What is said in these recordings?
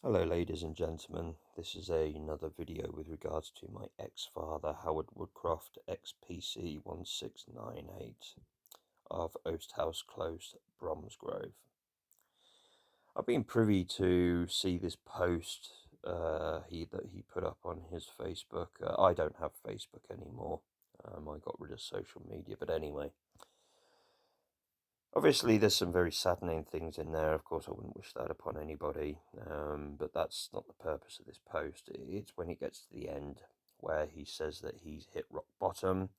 Hello ladies and gentlemen, this is another video with regards to my ex-father Howard Woodcroft, ex-PC 1698 of Oasthouse Close, Bromsgrove. I've been privy to see this post that he put up on his Facebook. I don't have Facebook anymore. I got rid of social media, but anyway. Obviously, there's some very saddening things in there. Of course, I wouldn't wish that upon anybody, but that's not the purpose of this post. It's when it gets to the end where he says that he's hit rock bottom.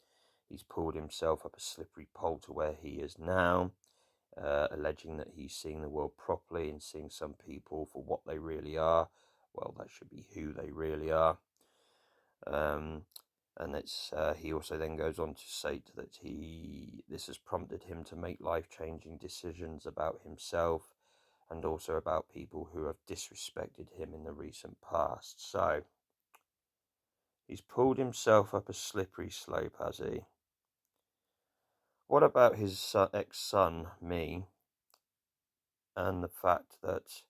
He's pulled himself up a slippery pole to where he is now, alleging that he's seeing the world properly and seeing some people for what they really are. Well, that should be who they really are. And he also then goes on to state that this has prompted him to make life-changing decisions about himself and also about people who have disrespected him in the recent past. So he's pulled himself up a slippery slope, has he? What about his ex-son, me, and the fact that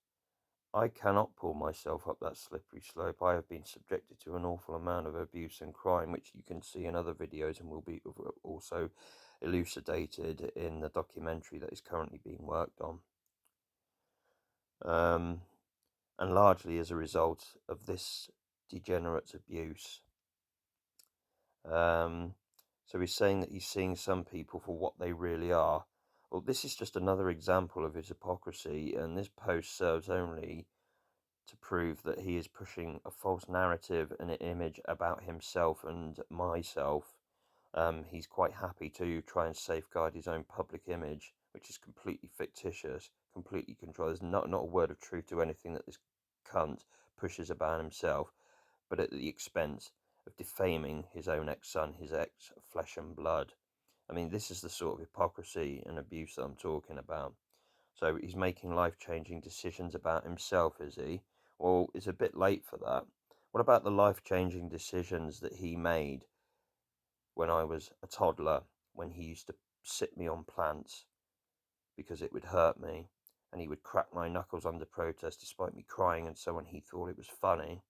I cannot pull myself up that slippery slope. I have been subjected to an awful amount of abuse and crime, which you can see in other videos and will be also elucidated in the documentary that is currently being worked on. And largely as a result of this degenerate abuse. So he's saying that he's seeing some people for what they really are. Well, this is just another example of his hypocrisy, and this post serves only to prove that he is pushing a false narrative and an image about himself and myself. He's quite happy to try and safeguard his own public image, which is completely fictitious, completely controlled. There's not a word of truth to anything that this cunt pushes about himself, but at the expense of defaming his own ex-son, his ex-flesh and blood. I mean, this is the sort of hypocrisy and abuse that I'm talking about. So he's making life-changing decisions about himself, is he? Well, it's a bit late for that. What about the life-changing decisions that he made when I was a toddler, when he used to sit me on plants because it would hurt me, and he would crack my knuckles under protest despite me crying and so on, he thought it was funny,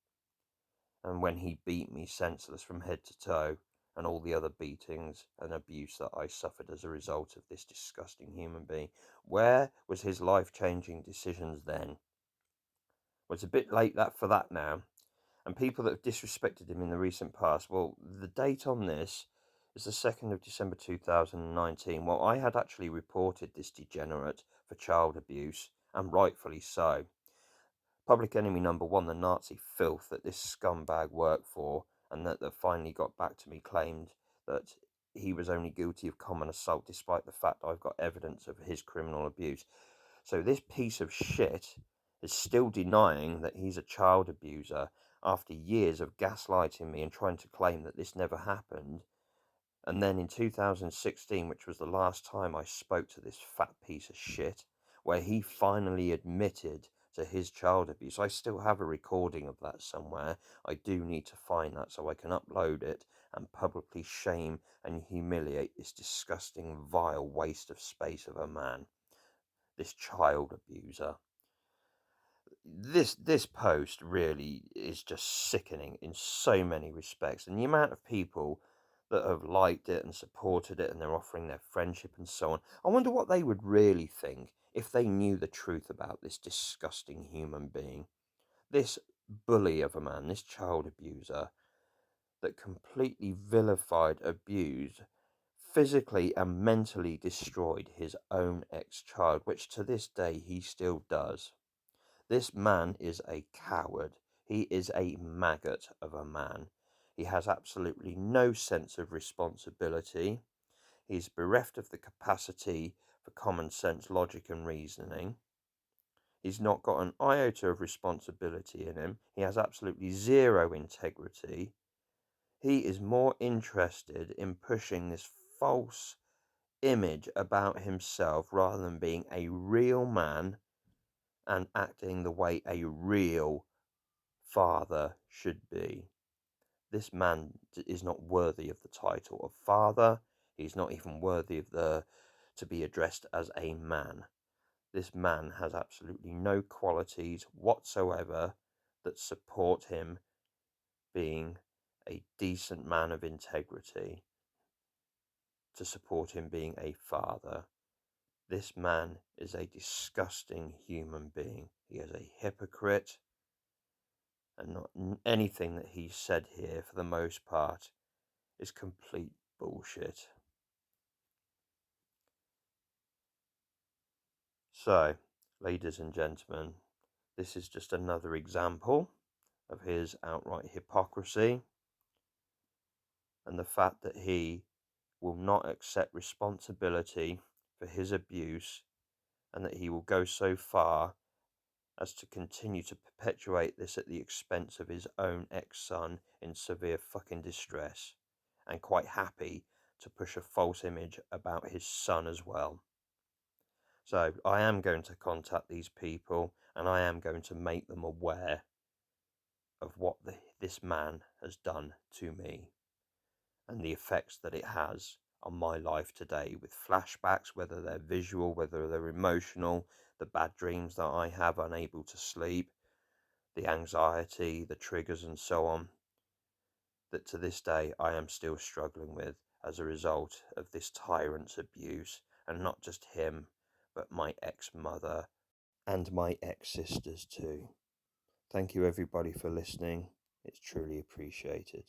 and when he beat me senseless from head to toe, and all the other beatings and abuse that I suffered as a result of this disgusting human being. Where was his life-changing decisions then? Well, it's a bit late for that now. And people that have disrespected him in the recent past, well, the date on this is the 2nd of December 2019. Well, I had actually reported this degenerate for child abuse, and rightfully so. Public enemy number one, the Nazi filth that this scumbag worked for, and that finally got back to me, claimed that he was only guilty of common assault, despite the fact I've got evidence of his criminal abuse. So this piece of shit is still denying that he's a child abuser after years of gaslighting me and trying to claim that this never happened. And then in 2016, which was the last time I spoke to this fat piece of shit, where he finally admitted to his child abuse. I still have a recording of that somewhere. I do need to find that so I can upload it and publicly shame and humiliate this disgusting, vile waste of space of a man, this child abuser. This post really is just sickening in so many respects, and the amount of people that have liked it and supported it and they're offering their friendship and so on. I wonder what they would really think if they knew the truth about this disgusting human being, this bully of a man, this child abuser that completely vilified, abused, physically and mentally destroyed his own ex-child, which to this day he still does. This man is a coward. He is a maggot of a man. He has absolutely no sense of responsibility. He's bereft of the capacity for common sense, logic, and reasoning. He's not got an iota of responsibility in him. He has absolutely zero integrity. He is more interested in pushing this false image about himself rather than being a real man and acting the way a real father should be. This man is not worthy of the title of father. He's not even worthy of to be addressed as a man. This man has absolutely no qualities whatsoever that support him being a decent man of integrity, to support him being a father. This man is a disgusting human being. He is a hypocrite, and not anything that he's said here, for the most part, is complete bullshit. So, ladies and gentlemen, this is just another example of his outright hypocrisy, and the fact that he will not accept responsibility for his abuse, and that he will go so far as to continue to perpetuate this at the expense of his own ex-son in severe fucking distress, and quite happy to push a false image about his son as well. So I am going to contact these people, and I am going to make them aware of what this man has done to me, and the effects that it has on my life today, with flashbacks, whether they're visual, whether they're emotional, the bad dreams that I have, unable to sleep, the anxiety, the triggers, and so on, that to this day I am still struggling with as a result of this tyrant's abuse, and not just him, but my ex-mother and my ex-sisters too. Thank you everybody for listening. It's truly appreciated.